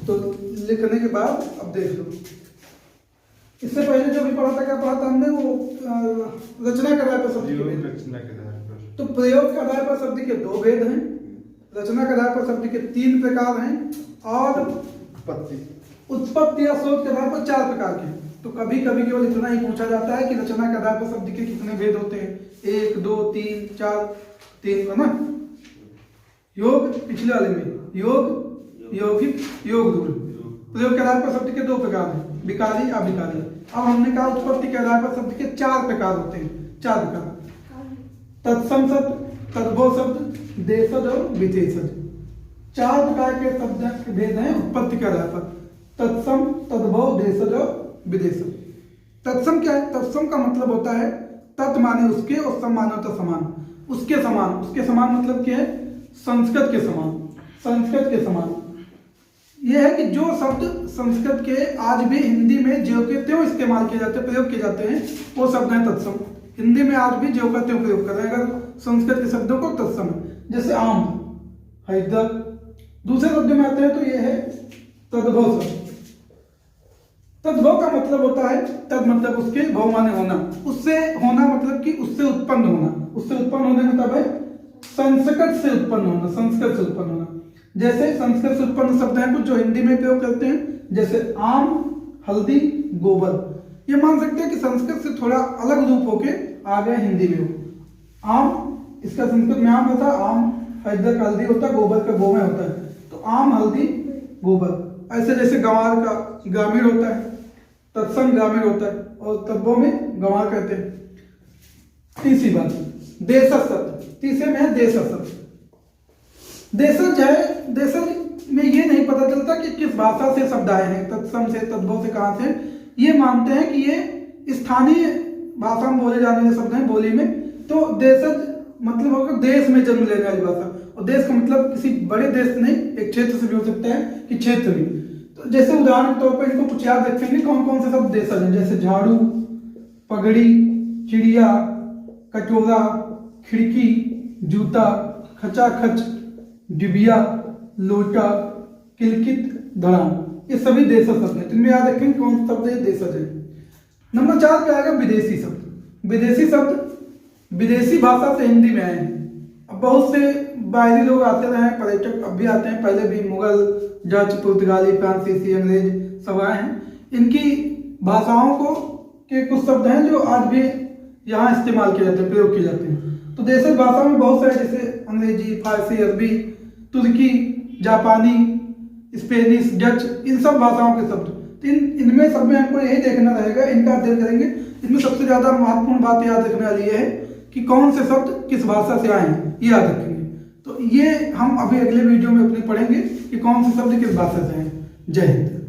तो लिखने के बाद अब देख लो, इससे पहले जो भी पढ़ा था, क्या पढ़ा था हमने, वो रचना के आधार पर शब्द के भेद। रचना के आधार पर तो प्रयोग के आधार पर शब्द के 2 भेद हैं, रचना के आधार पर शब्द के 3 प्रकार हैं, और उत्पत्ति या स्रोत के आधार पर 4 प्रकार के हैं। तो कभी कभी केवल इतना ही पूछा जाता है कि रचना के आधार पर शब्द के कितने भेद होते हैं, 1 2 3 4, 3 है ना। योग पिछले वाले में योग, यौगिक, योग दूर। प्रयोग के आधार पर शब्द के 2 प्रकार हैं, विकारी, अविकारी। अब हमने कहा उत्पत्ति के आधार पर शब्द के 4 प्रकार होते हैं, 4 प्रकार, तत्सम शब्द, तद्भव शब्द, देशज और विशेषज। 4 प्रकार के शब्द के भेद हैं उत्पत्ति के आधार पर, तत्सम, तद्भव, देशज और विदेशज। तत्सम क्या है? तत्सम का मतलब होता है तत् माने उसके और सम माने होता समान, उसके समान। उसके समान मतलब क्या है? संस्कृत के समान, संस्कृत के समान। यह है कि जो शब्द संस्कृत के आज भी हिंदी में ज्यों के त्यों इस्तेमाल किए जाते हैं, प्रयोग किए जाते हैं, वो शब्द है तत्सम। हिंदी में आज भी ज्यों का त्यों प्रयोग कर रहे हैं अगर संस्कृत के शब्दों को तत्सम है। जैसे आम, हैदर। दूसरे शब्द में आते हैं तो यह है तद्भव शब्द। तद्भव का मतलब होता है, तद मतलब उसके, भव माने होना, उससे होना मतलब कि उससे उत्पन्न होना। उससे उत्पन्न होने मतलब है संस्कृत से उत्पन्न होना, संस्कृत से उत्पन्न होना। जैसे संस्कृत से उत्पन्न शब्द हैं कुछ जो हिंदी में प्रयोग करते हैं, जैसे आम, हल्दी, गोबर। ये मान सकते हैं कि संस्कृत से थोड़ा अलग रूप होके आ गया हिंदी में। आम, इसका संस्कृत में आम होता है, आम, हैदर का हल्दी होता है, गोबर का गोमय होता है, तो आम, हल्दी, गोबर। ऐसे जैसे गंवार का ग्रामीण होता है, तत्सम ग्रामीण होता है, और तद्भव में गंवार कहते हैं। तीसरी बात, देशज शब्द। तीसरे में है देशज शब्द। देशज है, देशज में ये नहीं पता चलता कि किस भाषा से शब्द आए हैं, तत्सम से, तद्भव से, कहां से। ये मानते हैं कि ये स्थानीय भाषा में बोले जाने वाले शब्द हैं, बोली में। तो देशज मतलब होगा देश में जन्म लेने वाली भाषा, और देश का मतलब किसी बड़े देश से नहीं, एक क्षेत्र से भी हो सकता है कि क्षेत्र में। तो जैसे उदाहरण के तौर पर इनको कुछ याद रखेंगे कौन कौन से शब्द देशज हैं, जैसे झाड़ू, पगड़ी, चिड़िया, कटोरा, खिड़की, जूता, खचाखच, डिबिया, लोटा, किलकित, धड़ाम। ये सभी देशज शब्द हैं। इनमें याद रखेंगे कौन सा शब्द है देशज है। नंबर 4 पे आएगा विदेशी शब्द। विदेशी शब्द विदेशी भाषा से हिंदी में आए हैं। अब बहुत से बाहरी लोग आते रहे हैं, पर्यटक अब भी आते हैं, पहले भी मुगल, डच, पुर्तगाली, फ्रांसीसी, अंग्रेज सब आए हैं। इनकी भाषाओं को के कुछ शब्द हैं जो आज भी यहाँ इस्तेमाल किए जाते हैं, प्रयोग किए जाते हैं। तो देशज भाषा में बहुत सारे, जैसे अंग्रेजी, फारसी, अरबी, तुर्की, जापानी, स्पेनिश, डच, इन सब भाषाओं के शब्द। तो इनमें सब में हमको यही देखना रहेगा, इनका अध्ययन करेंगे। इसमें सबसे ज्यादा महत्वपूर्ण बात याद रखने वाली है कि कौन से शब्द किस भाषा से आए हैं, ये याद रखेंगे। तो ये हम अभी अगले वीडियो में अपने पढ़ेंगे कि कौन से शब्द किस भाषा से आए हैं। जय हिंद।